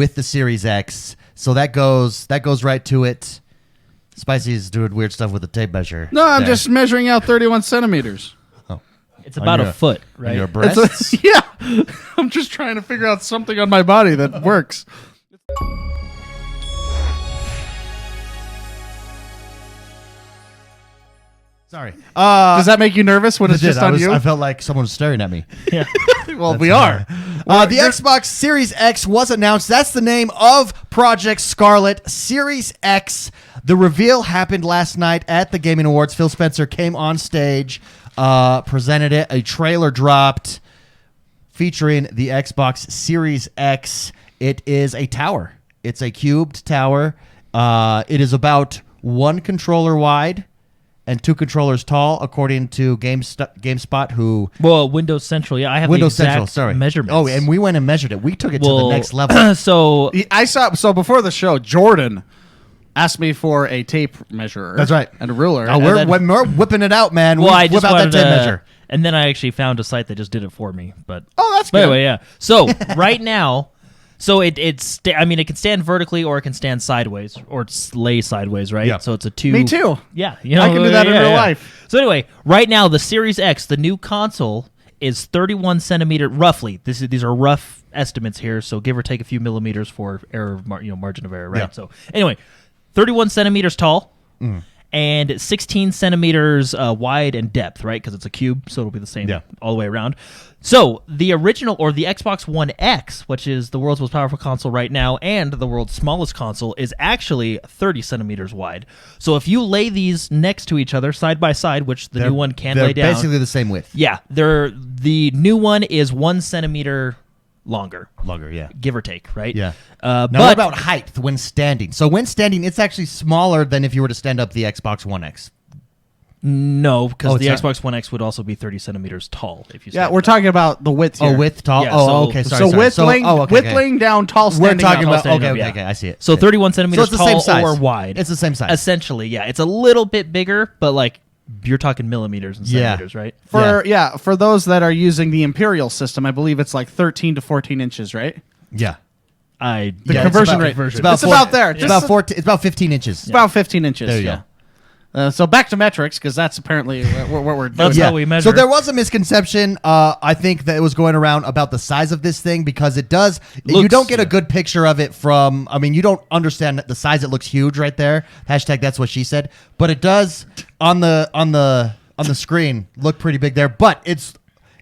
with the Series X. So that goes right to it. Spicy's doing weird stuff with the tape measure. No, I'm just measuring out 31 centimeters. Oh. It's about a foot, right? Your breasts? Yeah. I'm just trying to figure out something on my body that works. Sorry. Does that make you nervous when it's just on you? I felt like someone was staring at me. Yeah. Well, we are. The Xbox Series X was announced. That's the name of Project Scarlet Series X. The reveal happened last night at the Gaming Awards. Phil Spencer came on stage, presented it. A trailer dropped featuring the Xbox Series X. It is a tower. It's a cubed tower. It is about one controller wide and two controllers tall, according to GameSpot, who... Well, Windows Central. Yeah, I have Windows the exact Central, sorry. measurements. Oh, and we went and measured it. We took it to the next level. So before the show, Jordan asked me for a tape measurer. That's right. And a ruler. Oh, we're whipping it out, man. Well, I whip just out wanted that tape to, measure. and then I actually found a site that just did it for me. But that's but good. anyway, yeah. So right now, so it can stand vertically or it can stand sideways or lay sideways, right? Yeah. So it's a two. Me too. Yeah, I can do that in real life. So anyway, right now the Series X, the new console, is 31 centimeter roughly. These are rough estimates here, so give or take a few millimeters for error, margin of error, right? Yeah. So anyway, 31 centimeters tall. And 16 centimeters wide and depth, right? Because it's a cube, so it'll be the same all the way around. So the original, or the Xbox One X, which is the world's most powerful console right now and the world's smallest console, is actually 30 centimeters wide. So if you lay these next to each other, side by side, which the new one can lay down. They're basically the same width. Yeah, the new one is 1 centimeter longer, yeah. give or take, right? Yeah. Now, now, what about height when standing? So when standing, it's actually smaller than if you were to stand up the Xbox One X. No, because the it's not. Xbox One X would also be 30 centimeters tall. If you Yeah, we're talking about the width here. Oh, width, tall? Yeah, okay, sorry. Width laying down, tall standing We're talking up. about, yeah. okay, I see it. So 31 centimeters it's the same tall size. or wide. It's the same size. Essentially, yeah. It's a little bit bigger, but like you're talking millimeters and centimeters, right? For those that are using the Imperial system, I believe it's like 13 to 14 inches, right? Yeah. The conversion rate. It's It's about there. It's about 14. It's about 15 inches. It's about 15 inches. There you go. So back to metrics, because that's apparently what we're doing. That's how we measure. So there was a misconception, I think, that it was going around about the size of this thing, because it does. You don't get a good picture of it from. I mean, you don't understand the size. It looks huge right there. Hashtag that's what she said. But it does on the screen look pretty big there. But it's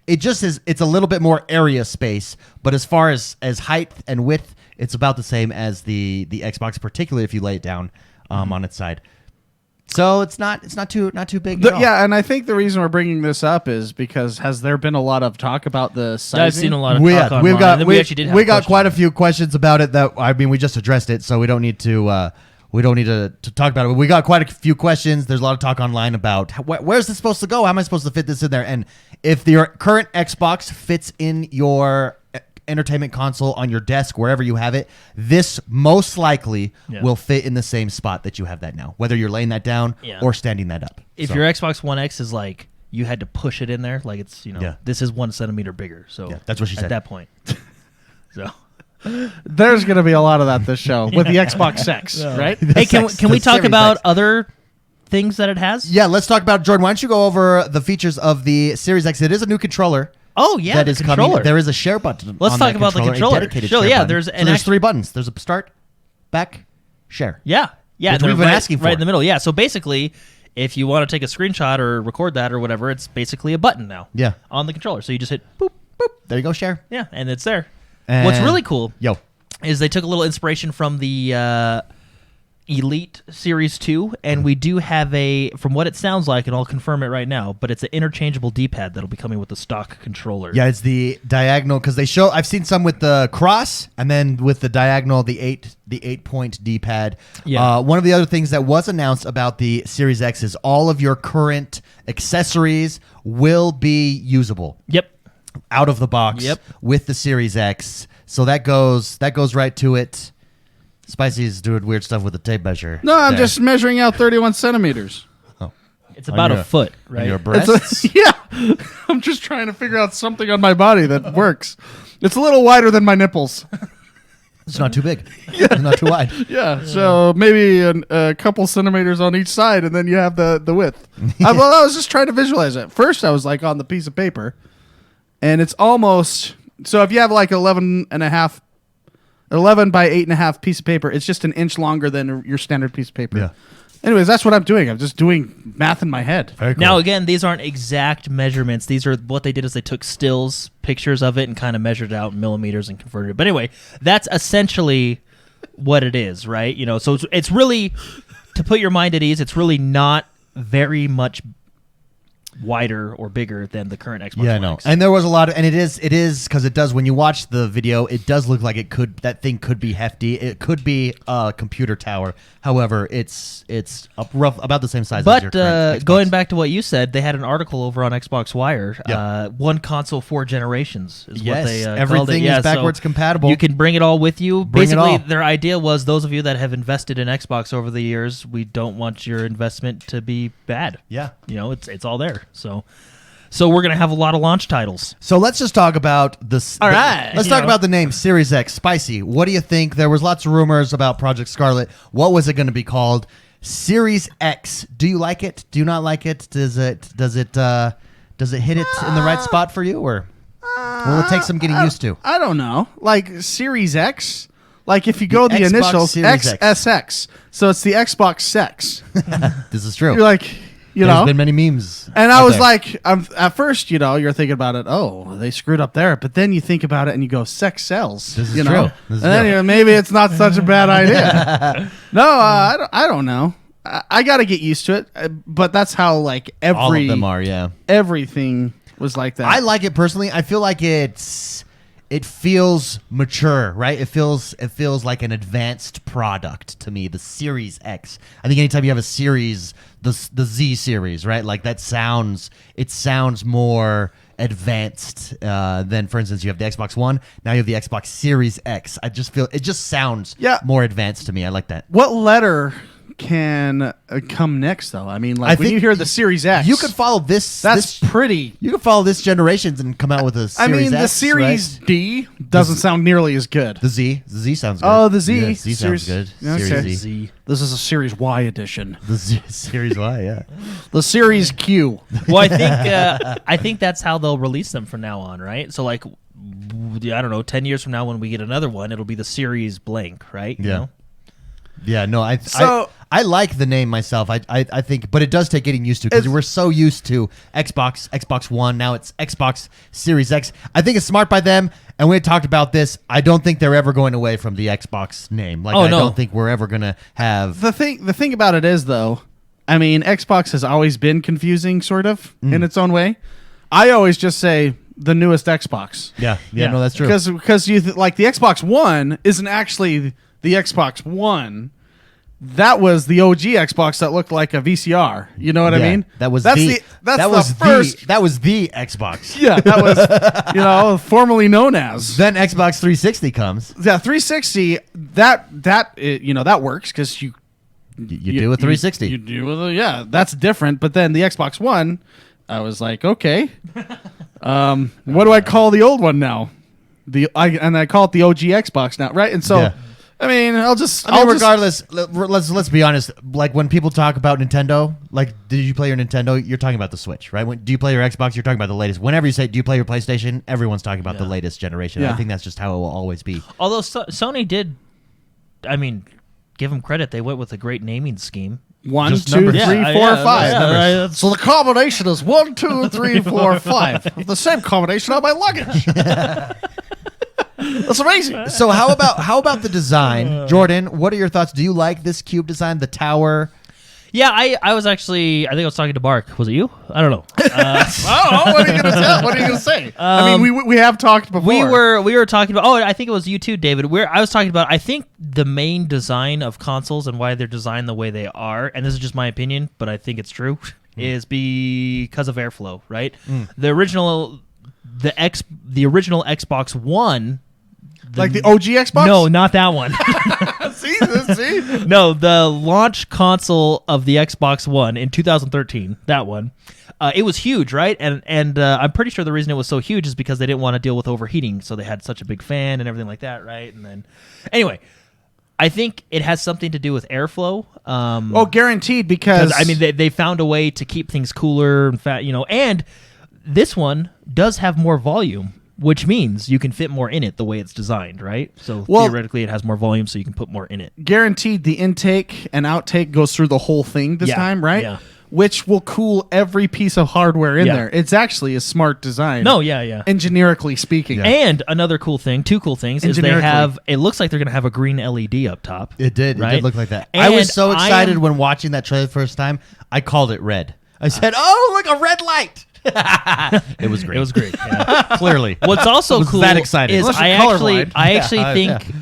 a little bit more area space. But as far as height and width, it's about the same as the Xbox, particularly if you lay it down on its side. So it's not too big at all. Yeah, and I think the reason we're bringing this up is because has there been a lot of talk about the sizing? I've seen a lot of talk online. We actually did have quite a few questions about it that we just addressed it, so we don't need to talk about it. But we got quite a few questions. There's a lot of talk online about where's this supposed to go? How am I supposed to fit this in there? And if your current Xbox fits in your entertainment console on your desk, wherever you have it, this most likely will fit in the same spot that you have that now, whether you're laying that down or standing that up. If your Xbox One X is like you had to push it in there, like it's this is 1 centimeter bigger. So that's what she said at that point. So there's going to be a lot of that this show with the Xbox X, right? Hey, can we talk about other things that it has? Yeah, let's talk about, Jordan, why don't you go over the features of the Series X? It is a new controller. Oh, yeah, that is coming. There is a share button. Let's talk about the controller. A dedicated sure, share yeah, button. There's 3 buttons. There's a start, back, share. Yeah. Which we've been asking for. Right in the middle. Yeah, so basically, if you want to take a screenshot or record that or whatever, it's basically a button now. Yeah. On the controller. So you just hit boop, boop. There you go, share. Yeah, and it's there. And what's really cool is they took a little inspiration from the Elite Series 2, and we do have from what it sounds like, and I'll confirm it right now, but it's an interchangeable D-pad that'll be coming with the stock controller. Yeah, it's the diagonal, because I've seen some with the cross, and then with the diagonal, the 8-point D-pad. Yeah. One of the other things that was announced about the Series X is all of your current accessories will be usable. Yep. Out of the box. Yep. With the Series X. So that goes right to it. Spicy's doing weird stuff with the tape measure. No, I'm just measuring out 31 centimeters. Oh. It's about a foot, right? Your breasts? Yeah. I'm just trying to figure out something on my body that works. It's a little wider than my nipples. It's not too big. It's not too wide. Yeah, so maybe a couple centimeters on each side, and then you have the width. I was just trying to visualize it. First, I was like on the piece of paper, and it's almost... So if you have like 11 by 8.5 piece of paper, it's just an inch longer than your standard piece of paper. Yeah. Anyways, that's what I'm doing. I'm just doing math in my head. Very cool. Now, again, these aren't exact measurements. These are what they did is they took stills, pictures of it, and kind of measured it out in millimeters and converted it. But anyway, that's essentially what it is, right? You know, so it's really, to put your mind at ease, it's really not very much wider or bigger than the current Xbox One no. X. And there was a lot of, and it is because it does, when you watch the video, it does look like that thing could be hefty. It could be a computer tower. However, it's about the same size as your current Xbox. Going back to what you said, they had an article over on Xbox Wire. Yeah. One console, 4 generations is Yes, what they called it. everything is backwards compatible. You can bring it all with you. Bring it Basically, all. their idea was those of you that have invested in Xbox over the years, we don't want your investment to be bad. Yeah. You know, it's all there. So we're going to have a lot of launch titles. So let's just talk about this. All right. Let's talk about the name Series X. Spicy. What do you think? There was lots of rumors about Project Scarlet. What was it going to be called? Series X. Do you like it? Do you not like it? Does it hit it in the right spot for you, or will it take some getting used to? I don't know. Like Series X? Like if you go the Xbox initials, Series X. XSX. So it's the Xbox sex. This is true. You're like... There's been many memes. And I out was there. like, at first, you're thinking about it. Oh, they screwed up there. But then you think about it and you go, sex sells. This is you true. know? This is And then true. maybe it's not such a bad idea. No, I don't know. I got to get used to it. But that's how like all of them are, yeah. everything was like that. I like it personally. I feel like it feels mature, right? It feels like an advanced product to me. The Series X. I think anytime you have a series, the Z series, right? Like it sounds more advanced than, for instance, you have the Xbox One. Now you have the Xbox Series X. I just feel it just sounds more advanced to me. I like that. What letter can come next, though? I mean, like when you hear the Series X, you could follow this. That's pretty. You could follow this generations and come out with a Series X. the Series right? D doesn't sound nearly as good. The Z sounds good. Oh, the Z. Yeah, Z sounds Series- good. Okay. Series Z. This is a Series Y edition. The Z, Series Y, yeah. The Series Q. Well, I think that's how they'll release them from now on, right? So like, I don't know, 10 years from now when we get another one, it'll be the Series blank, right? You know? Yeah, no, So- I like the name myself. I think, but it does take getting used to because we're so used to Xbox One. Now it's Xbox Series X. I think it's smart by them, and we had talked about this. I don't think they're ever going away from the Xbox name. Like, I don't think we're ever gonna have The thing about it is, though, I mean, Xbox has always been confusing, sort of, in its own way. I always just say the newest Xbox. Yeah, no, that's true. Because you like the Xbox One isn't actually the Xbox One. That was the OG Xbox that looked like a VCR. You know what I mean? That was that's the first. that was the Xbox. Yeah, that was formerly known as. Then Xbox 360 comes. Yeah, 360. That works because you do a 360. You do that's different. But then the Xbox One, I was like, okay, what do I call the old one now? I call it the OG Xbox now, right? And so. Yeah. I mean, regardless, let's be honest. Like when people talk about Nintendo, like, did you play your Nintendo? You're talking about the Switch, right? Do you play your Xbox? You're talking about the latest. Whenever you say, do you play your PlayStation? Everyone's talking about the latest generation. Yeah. I think that's just how it will always be. Although Sony did, I mean, give them credit. They went with a great naming scheme. 1, Just 2, numbers. 3, 4, Yeah, 5. yeah, So the combination is 1, 2, 3, 4, 5. The same combination on my luggage. That's amazing. So how about the design, Jordan? What are your thoughts? Do you like this cube design, the tower? Yeah, I was actually, I think I was talking to Bark. Was it you? I don't know. Oh, what are you going to tell? What are you going to say? I mean, we have talked before. We were talking about. Oh, I think it was you too, David. I was talking about. I think the main design of consoles and why they're designed the way they are, and this is just my opinion, but I think it's true, is because of airflow. Right? The original Xbox One. Like the OG Xbox? No, not that one. See? No, the launch console of the Xbox One in 2013, that one, It was huge, right? And I'm pretty sure the reason it was so huge is because they didn't want to deal with overheating, so they had such a big fan and everything like that, right? And then, anyway, I think it has something to do with airflow. Guaranteed, because I mean they found a way to keep things cooler and fat, and this one does have more volume, which means you can fit more in it the way it's designed, right? So theoretically, it has more volume, so you can put more in it. Guaranteed, the intake and outtake goes through the whole thing this time, right? Yeah. Which will cool every piece of hardware in there. It's actually a smart design. No, yeah. Engineerically speaking. Yeah. And another cool thing, two cool things, is they have, it looks like they're going to have a green LED up top. It did. Right? It did look like that. And I was so excited when watching that trailer the first time. I called it red. I said, "Oh, look, a red light." It was great. It was great. Yeah. Clearly. What's also cool that excited. is Unless I you're actually colorblind.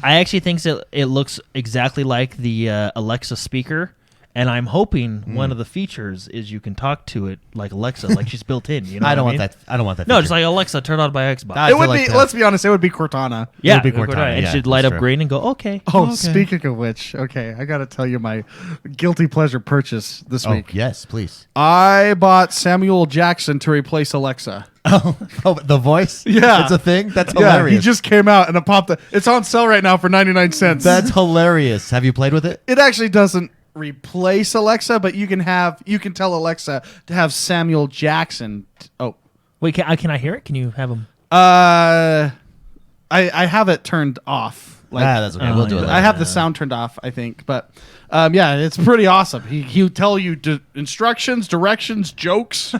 I actually think it looks exactly like the Alexa speaker. And I'm hoping one of the features is you can talk to it like Alexa, like she's built in. You know, I don't want that. I don't want that. No, feature. just like Alexa, turn on my Xbox. I It would feel like be. that. Let's be honest. It would be Cortana. Yeah, It'll be Cortana, and yeah, she'd light that's up true. green and go, okay. Oh, okay. speaking of which, okay, I got to tell you my guilty pleasure purchase this Oh, week. yes, please. I bought Samuel Jackson to replace Alexa. Oh, the voice? Yeah. It's a thing? That's Yeah, hilarious. he just came out and it popped. It's on sale right now for 99 cents. That's hilarious. Have you played with it? It actually doesn't replace Alexa, but you can tell Alexa to have Samuel Jackson. Wait, can I hear it? Can you have him? I have it turned off. That's okay. We'll do it later. I have the sound turned off, I think, but it's pretty awesome. He'll tell you instructions, directions, jokes.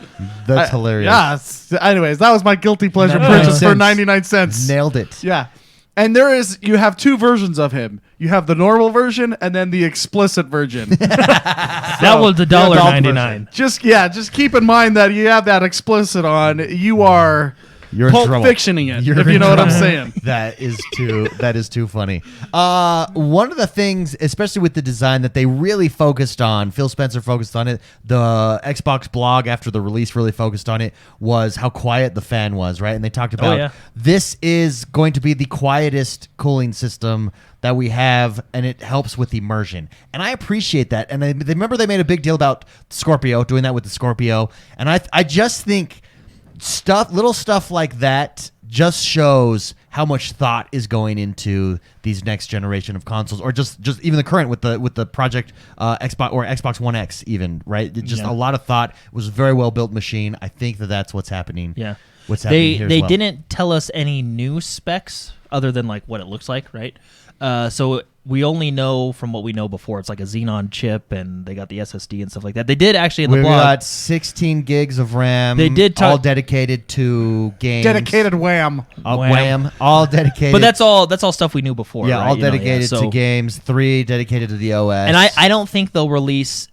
That's hilarious. Yeah. Anyways, that was my guilty pleasure That purchase makes for sense. 99 cents. Nailed it. Yeah. And you have two versions of him. You have the normal version and then the explicit version. That was $1.99. Just keep in mind that you have that explicit on. You are You're in Pulp trouble. Fictioning it, You're if you in know what I'm trouble. saying. That is too funny. One of the things, especially with the design that they really focused on, Phil Spencer focused on it, the Xbox blog after the release really focused on it, was how quiet the fan was, right? And they talked about this is going to be the quietest cooling system that we have, and it helps with immersion. And I appreciate that. And they remember they made a big deal about Scorpio, doing that with the Scorpio. And I just think little stuff like that just shows how much thought is going into these next generation of consoles, or just even the current with the Project Xbox or Xbox One X, even, right? Just a lot of thought. It was a very well built machine. I think that's what's happening. Yeah. What's happening here as They well. didn't tell us any new specs other than like what it looks like, right? So we only know from what we know before. It's like a Xenon chip, and they got the SSD and stuff like that. They did actually in the We've blog. got 16 gigs of RAM. They did all dedicated to games. Dedicated wham. Wham. All dedicated. But that's all stuff we knew before. Yeah, right? all You know, dedicated so- to games. 3 dedicated to the OS. And I don't think they'll release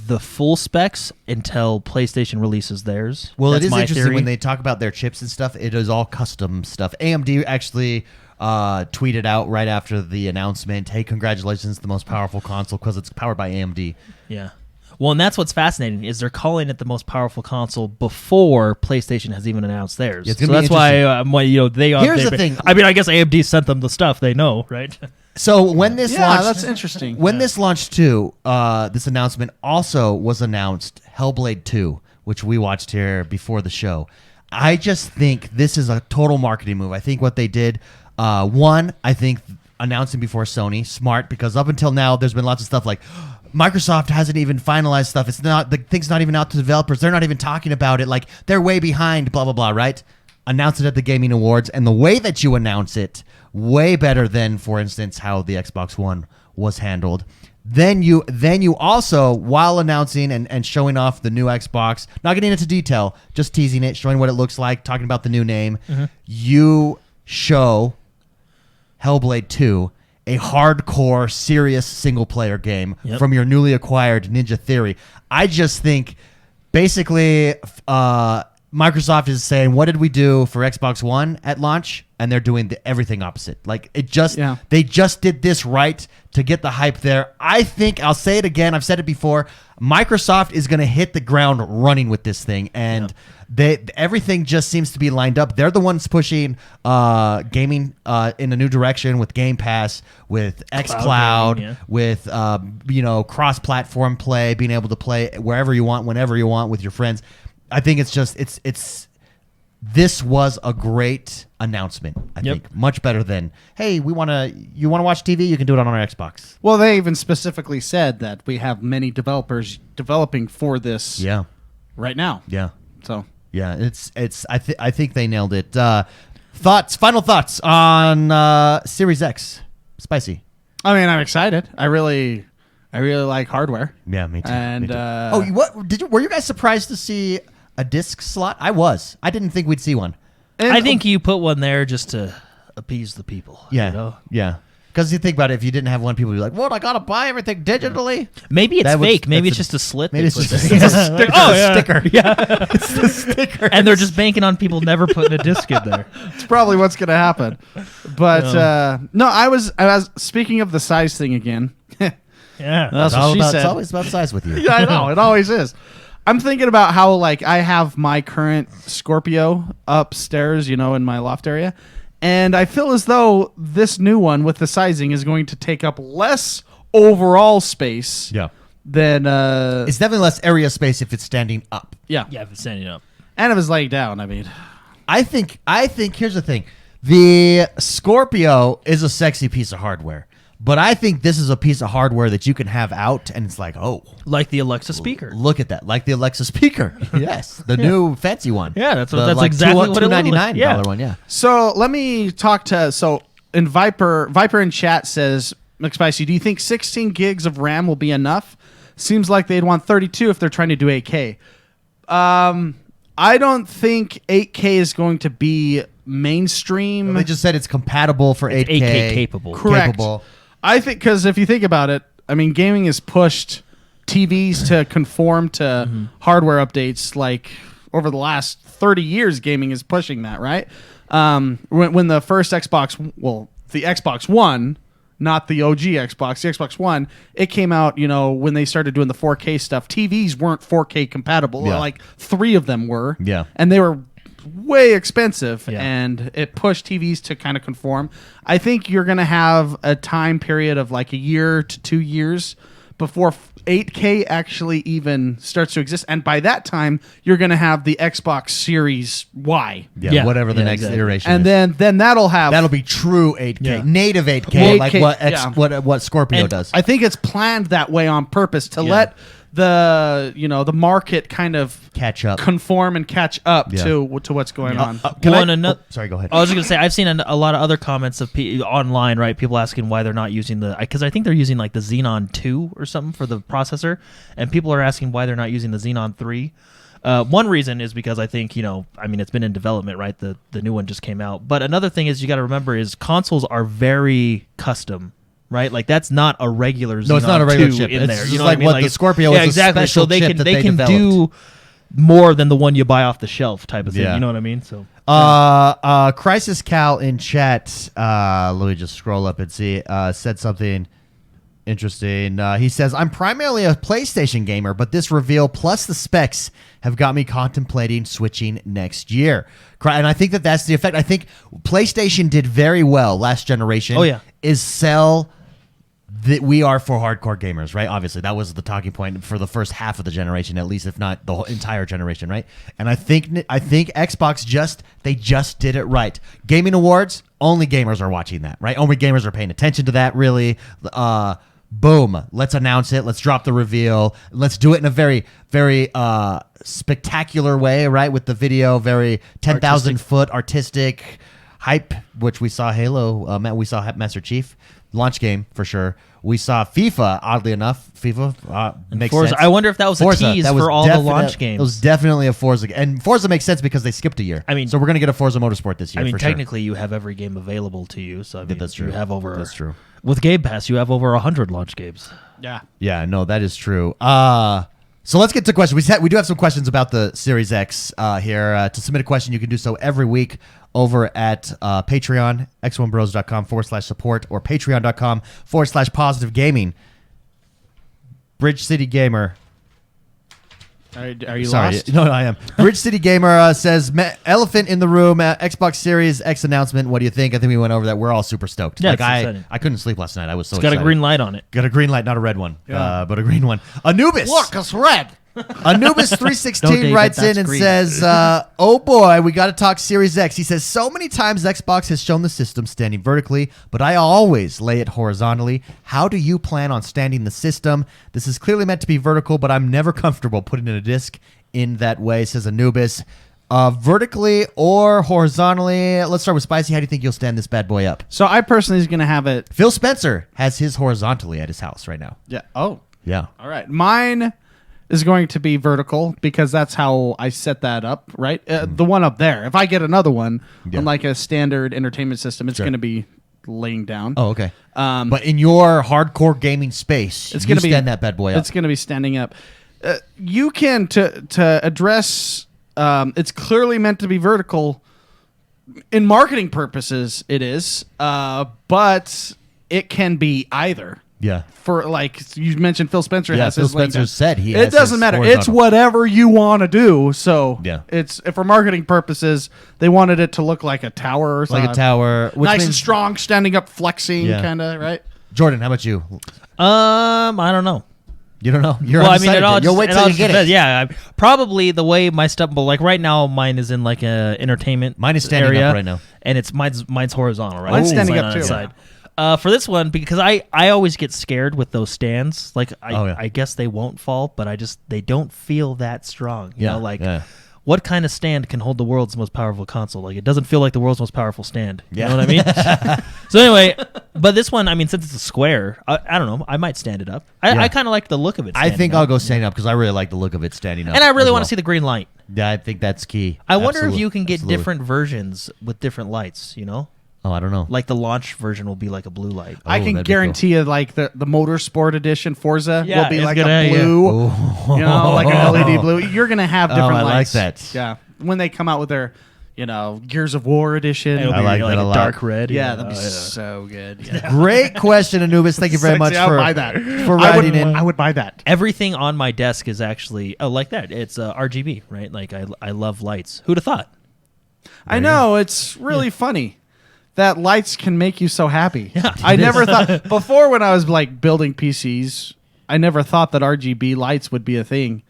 the full specs until PlayStation releases theirs. Well, That's it is my interesting theory. when they talk about their chips and stuff. It is all custom stuff. AMD actually tweeted out right after the announcement, "Hey, congratulations, the most powerful console because it's powered by AMD." Yeah. Well, and that's what's fascinating is they're calling it the most powerful console before PlayStation has even announced theirs. Yeah, it's so gonna be that's why they are. Here's the thing. I mean, I guess AMD sent them the stuff they know, right? So when this launched, that's interesting. When this launched too, this announcement also was announced Hellblade 2, which we watched here before the show. I just think this is a total marketing move. I think what they did, I think announcing before Sony, smart, because up until now there's been lots of stuff like Microsoft hasn't even finalized stuff. It's not, the thing's not even out to developers. They're not even talking about it. Like, they're way behind, blah, blah, blah, right? Announce it at the Gaming Awards, and the way that you announce it, way better than, for instance, how the Xbox One was handled. Then you also, while announcing and showing off the new Xbox, not getting into detail, just teasing it, showing what it looks like, talking about the new name, you show Hellblade 2, a hardcore, serious single-player game from your newly acquired Ninja Theory. I just think, basically, Microsoft is saying, what did we do for Xbox One at launch? And they're doing everything opposite. Like, they just did this right to get the hype there. I think, I'll say it again, I've said it before, Microsoft is going to hit the ground running with this thing, and everything just seems to be lined up. They're the ones pushing gaming in a new direction with Game Pass, with xCloud, with cross-platform play, being able to play wherever you want, whenever you want with your friends. I think it's just it's this was a great announcement. I think much better than, hey, you want to watch TV? You can do it on our Xbox. Well, they even specifically said that we have many developers developing for this. Yeah. Right now. Yeah. So. Yeah. I think they nailed it. Final thoughts on Series X. Spicy. I mean, I'm excited. I really like hardware. Yeah, me too. And me too. Were you guys surprised to see a disc slot? I was. I didn't think we'd see one. I think you put one there just to appease the people. Yeah. You know? Yeah. Because you think about it, if you didn't have one, people would be like, "What? I gotta buy everything digitally." Maybe it's fake. Maybe it's just a slit. Maybe it's they just put a there. sticker. Oh, yeah. Sticker. Yeah. It's the sticker. And they're just banking on people never putting a disc in there. it's probably what's going to happen. But no, I was speaking of the size thing again. Yeah. That's what she said. It's always about size with you. Yeah, I know. It always is. I'm thinking about how, like, I have my current Scorpio upstairs, in my loft area. And I feel as though this new one with the sizing is going to take up less overall space Yeah. than... It's definitely less area space if it's standing up. yeah. Yeah, if it's standing up. And if it's laying down, I mean... I think here's the thing. The Scorpio is a sexy piece of hardware. But I think this is a piece of hardware that you can have out, and it's like, oh. Like the Alexa speaker. Look at that. Like the Alexa speaker. Yes. The new fancy one. Yeah, that's The, exactly what it looks like. $299 one, yeah. So let me talk to... So in Viper in chat says, McSpicy, do you think 16 gigs of RAM will be enough? Seems like they'd want 32 if they're trying to do 8K. I don't think 8K is going to be mainstream. They just said it's compatible for 8K. 8K capable. Correct. Capable. I think because if you think about it, I mean, gaming has pushed TVs to conform to hardware updates. Like over the last 30 years, gaming is pushing that, right? When the first Xbox, the Xbox One, not the OG Xbox, the Xbox One, it came out, when they started doing the 4K stuff, TVs weren't 4K compatible. Yeah. Like 3 of them were. Yeah. And they were way expensive, Yeah. and it pushed TVs to kind of conform. I think you're going to have a time period of like a year to 2 years before 8K actually even starts to exist. And by that time, you're going to have the Xbox Series Y. Yeah, whatever the next exactly. iteration And is. then that'll be true 8K. Yeah. Native 8K, 8K, like what Scorpio And does. I think it's planned that way on purpose to let the market kind of Catch up. conform and catch up Yeah. to what's going on. Sorry, go ahead. I was going to say, I've seen a lot of other comments of online, right? People asking why they're not using because I think they're using like the Xenon 2 or something for the processor, and people are asking why they're not using the Xenon 3. One reason is because I think, it's been in development, right? The new one just came out. But another thing is you got to remember is consoles are very custom. Right, like that's not a regular Xenon. No, it's not a regular 2 chip. in It's there. just You know like what I mean? what Like the Scorpio is a exactly. special So they chip can that they they can developed. do more than the one you buy off the shelf type of thing. Yeah. You know what I mean? So Crisis Cal in chat, let me just scroll up and see, said something interesting. He says, I'm primarily a PlayStation gamer, but this reveal plus the specs have got me contemplating switching next year. And I think that's the effect. I think PlayStation did very well last generation. Oh, yeah. Is sell that we are for hardcore gamers, right? Obviously, that was the talking point for the first half of the generation, at least, if not the whole entire generation, right? And I think Xbox just did it right. Gaming Awards, only gamers are watching that, right? Only gamers are paying attention to that, really. Boom, let's announce it. Let's drop the reveal. Let's do it in a very, very spectacular way, right? With the video, very 10,000 foot artistic hype, which we saw Halo. We saw Master Chief launch game for sure. We saw FIFA. Oddly enough, FIFA makes Forza, sense. I wonder if that was Forza, a tease that was for all the launch games. It was definitely a Forza, and Forza makes sense because they skipped a year. I mean, so we're gonna get a Forza Motorsport this year. For technically, you have every game available to you. So that's true. You have over. That's true. With Game Pass, you have over 100 launch games. Yeah. Yeah, no, that is true. So let's get to questions. We do have some questions about the Series X here. To submit a question, you can do so every week over at Patreon, XoneBros.com/support, or Patreon.com/positive gaming. Bridge City Gamer. Are you Sorry, lost? no, I am. Bridge City Gamer says, elephant in the room, Xbox Series X announcement. What do you think? I think we went over that. We're all super stoked. Yeah, like it's exciting. I couldn't sleep last night. I was so It's got excited. a green light on it. Got a green light, not a red one, Yeah. but a green one. Anubis. Look, it's red. Anubis No, 316 David, writes in that's and green. says, "Oh boy, we got to talk Series X." He says, "So many times Xbox has shown the system standing vertically, but I always lay it horizontally. How do you plan on standing the system? This is clearly meant to be vertical, but I'm never comfortable putting in a disc in that way," says Anubis. Vertically or horizontally? Let's start with Spicy. How do you think you'll stand this bad boy up? So I personally is going to have it. Phil Spencer has his horizontally at his house right now. Yeah. Oh. Yeah. All right. Mine is going to be vertical because that's how I set that up, right? The one up there. If I get another one, Yeah. on like a standard entertainment system, it's Sure. going to be laying down. Oh, okay. But in your hardcore gaming space, It's you going to be stand that bad boy up. It's going to be standing up. You can to address. It's clearly meant to be vertical. In marketing purposes, it is, but it can be either. Yeah. For like you mentioned, Phil Spencer Yeah, has Phil his laying Spencer down. said he It has doesn't his matter. It's horizontal. whatever you want to do. So Yeah. it's for marketing purposes, they wanted it to look like a tower or something. Like a tower. Which Nice and means- strong, standing up, flexing, Yeah. kind of, right? Jordan, how about you? I don't know. You don't know? You're Well, I mean, undecided it all yet. You'll just, wait it till all you just get depends. it. Yeah, probably the way my stuff. But like right now, mine is in like a entertainment. Mine is standing area, up right now. and it's mine's horizontal. Right, Mine's It's standing like up on too. its side. For this one, because I always get scared with those stands. Like I guess they won't fall, but they don't feel that strong. You know, like what kind of stand can hold the world's most powerful console? Like it doesn't feel like the world's most powerful stand. You know what I mean? So anyway, but this one, I mean, since it's a square, I don't know. I might stand it up. I kind of like the look of it. I think up. I'll go standing up because I really like the look of it standing up. And I really as want well. to see the green light. Yeah, I think that's key. I wonder if Absolutely. you can get Absolutely. different versions with different lights, you know? Oh, I don't know. Like the launch version will be like a blue light. I can that'd be guarantee you, like the Motorsport Edition Forza Yeah, will be it's like gonna- a yeah. blue, you know, like an LED Oh. blue. You're gonna have different I like lights. that. Yeah, when they come out with their, Gears of War edition. It'll I be like like that a a lot. dark red. Yeah, you know? that'd be Oh, yeah. so good. Yeah. Great question, Anubis. Thank you very much Sexy, I'll for buy that. for writing in. I would buy that. Everything on my desk is actually like that. It's RGB, right? Like I love lights. Who'd have thought? I know it's really funny that lights can make you so happy. Yeah, I never thought before when I was like building PCs, I never thought that RGB lights would be a thing,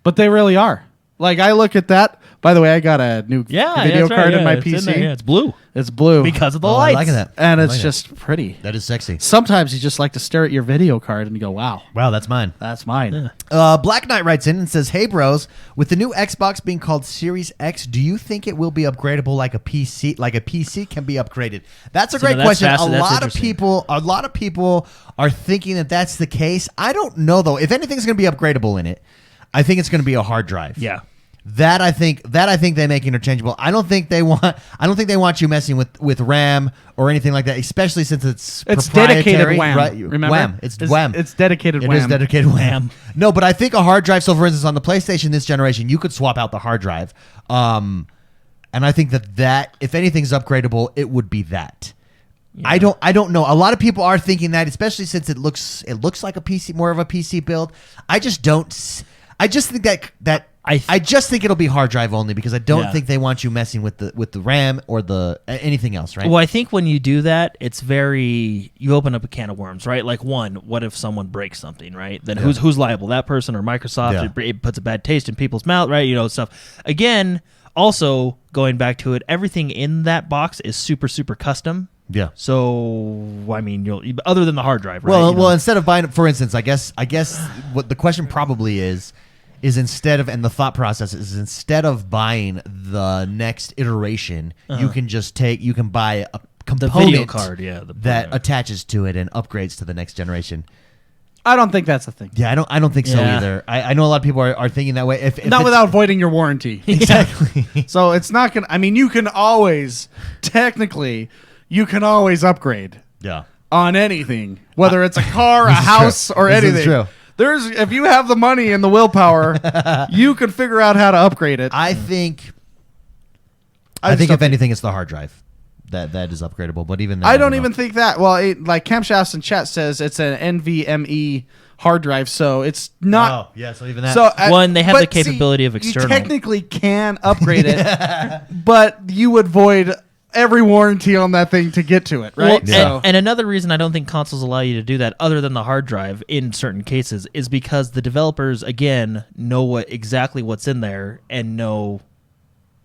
but they really are. Like I look at that. By the way, I got a new video card in my PC. Yeah, it's blue It's blue because of the Oh, I lights. like that. and I it's like that. just pretty. That is sexy. Sometimes you just like to stare at your video card and you go, "Wow, Wow, that's mine. that's mine." Black Knight writes in and says, "Hey bros, with the new Xbox being called Series X, do you think it will be upgradable like a PC? Like a PC can be upgraded?" That's a great that's question. fast- A that's lot of people are thinking that that's the case. I don't know though. If anything's going to be upgradable in it, I think it's going to be a hard drive. Yeah. That I think they make interchangeable. I don't think they want you messing with RAM or anything like that, especially since it's dedicated proprietary, WAM. Right? Remember, WAM. It's WAM. It's dedicated It WAM. is dedicated WAM. No, but I think a hard drive. So, for instance, on the PlayStation this generation, you could swap out the hard drive, and I think that if anything's upgradable, it would be that. Yeah. I don't know. A lot of people are thinking that, especially since it looks like a PC, more of a PC build. I just don't. I just think that. I just think it'll be hard drive only because I don't think they want you messing with the RAM or the anything else, right? Well, I think when you do that, it's you open up a can of worms, right? Like what if someone breaks something, right? Then who's liable? That person or Microsoft? Yeah. It puts a bad taste in people's mouth, right? You know, stuff. Again, also going back to it, everything in that box is super, super custom. Yeah. So I mean, other than the hard drive, right? Well, instead of buying, for instance, I guess what the question probably is instead of, and the thought process is instead of buying the next iteration, you can buy a component video card, that attaches to it and upgrades to the next generation. I don't think that's a thing. Yeah, I don't think so Yeah. either. I know a lot of people are thinking that way. If Not it's- without voiding your warranty. exactly. So it's not gonna. I mean, you can always technically upgrade Yeah. on anything, whether it's a car, a house, or This is anything. true. If you have the money and the willpower, you can figure out how to upgrade it. I think just if don't think- anything, it's the hard drive that is upgradable. But even then, I don't know. even think that. Well, like Camshafts in chat says, it's an NVMe hard drive, so it's not. Oh, yeah. So even that. So One, they have but the capability of external. You technically can upgrade it, but you would void every warranty on that thing to get to it, right? Well, and another reason I don't think consoles allow you to do that, other than the hard drive in certain cases, is because the developers, again, know exactly what's in there and know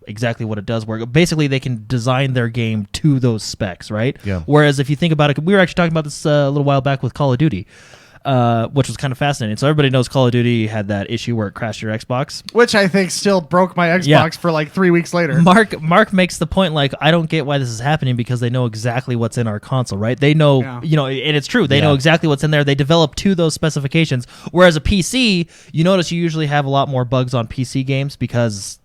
exactly what it does work. Basically, they can design their game to those specs, right? Yeah. Whereas if you think about it, we were actually talking about this a little while back with Call of Duty, which was kind of fascinating. So everybody knows Call of Duty had that issue where it crashed your Xbox, which I think still broke my Xbox for like 3 weeks later. Mark makes the point, like, I don't get why this is happening, because they know exactly what's in our console, right? They know, and it's true. They know exactly what's in there. They develop to those specifications. Whereas a PC, you notice you usually have a lot more bugs on PC games because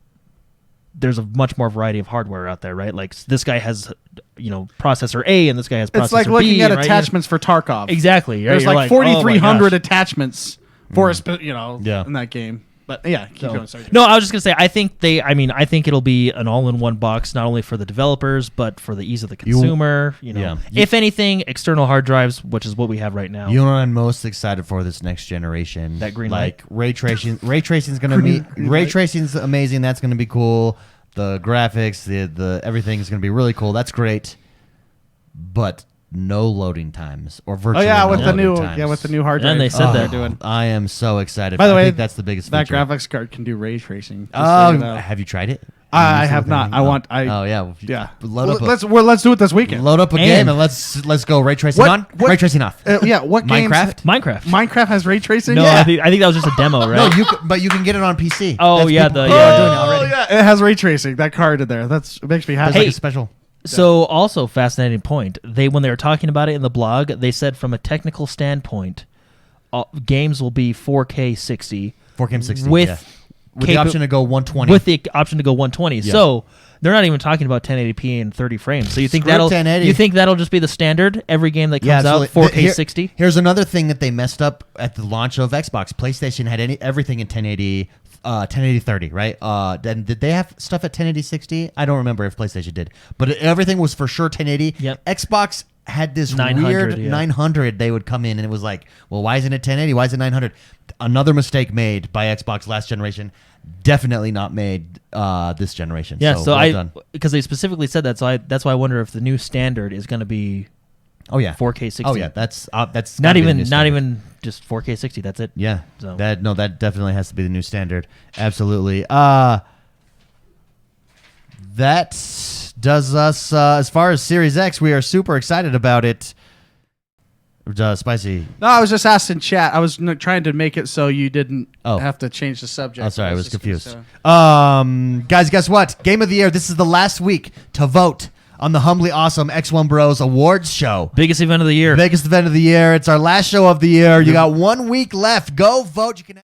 there's a much more variety of hardware out there, right? Like this guy has, processor A, and this guy has processor B. It's like looking at right? attachments for Tarkov. Exactly. Right? There's You're like 4,300 attachments for in that game. But yeah, keep going. Sorry. No, I was just gonna say, I think it'll be an all-in-one box, not only for the developers but for the ease of the consumer. If anything, external hard drives, which is what we have right now. You know what I'm most excited for this next generation? That green light. light. Ray tracing. Ray tracing's gonna be ray tracing's amazing. That's gonna be cool. The graphics, the everything's gonna be really cool. That's great. But no loading times or virtually with no the new times. with the new hard drive. And they said they're that. doing. I am so excited. By the way, I think that's the biggest that feature. graphics card can do ray tracing. Have you tried it? I have not. Load let's do it this weekend. Load up a game and let's go ray tracing on. Ray tracing off. What Minecraft? Minecraft has ray tracing. No, I think that was just a demo, right? No, but you can get it on PC. Oh, That's yeah, people the- are yeah. doing it already. It has ray tracing. That card in there. It makes me happy. It's like a special. So also fascinating point. When they were talking about it in the blog, they said from a technical standpoint, games will be 4K 60. 4K 60 with the option to go 120. With the option to go 120. Yeah. So they're not even talking about 1080p and 30 frames. So you think Screw 1080. you think that'll just be the standard every game that comes out 4K 60? Here's another thing that they messed up at the launch of Xbox. PlayStation had everything in 1080 30, right? Then did they have stuff at 1080 60? I don't remember if PlayStation did, but everything was for sure 1080. Yep. Xbox had this 900, weird 900. They would come in and it was like, well, why isn't it 1080? Why is it 900? Another mistake made by Xbox last generation. Definitely not made this generation. Yeah, so because they specifically said that, so that's why I wonder if the new standard is going to be 4K 60. Oh yeah, that's not even just 4K 60. That's it. Yeah. So. That definitely has to be the new standard. Absolutely. That does us as far as Series X. We are super excited about it. Spicy. No, I was just asking chat. I was trying to make it so you didn't have to change the subject. Oh, sorry, I was confused. Guys, guess what? Game of the Year. This is the last week to vote on the Humbly Awesome XoneBros Awards show. Biggest event of the year. Biggest event of the year. It's our last show of the year. You got 1 week left. Go vote. You can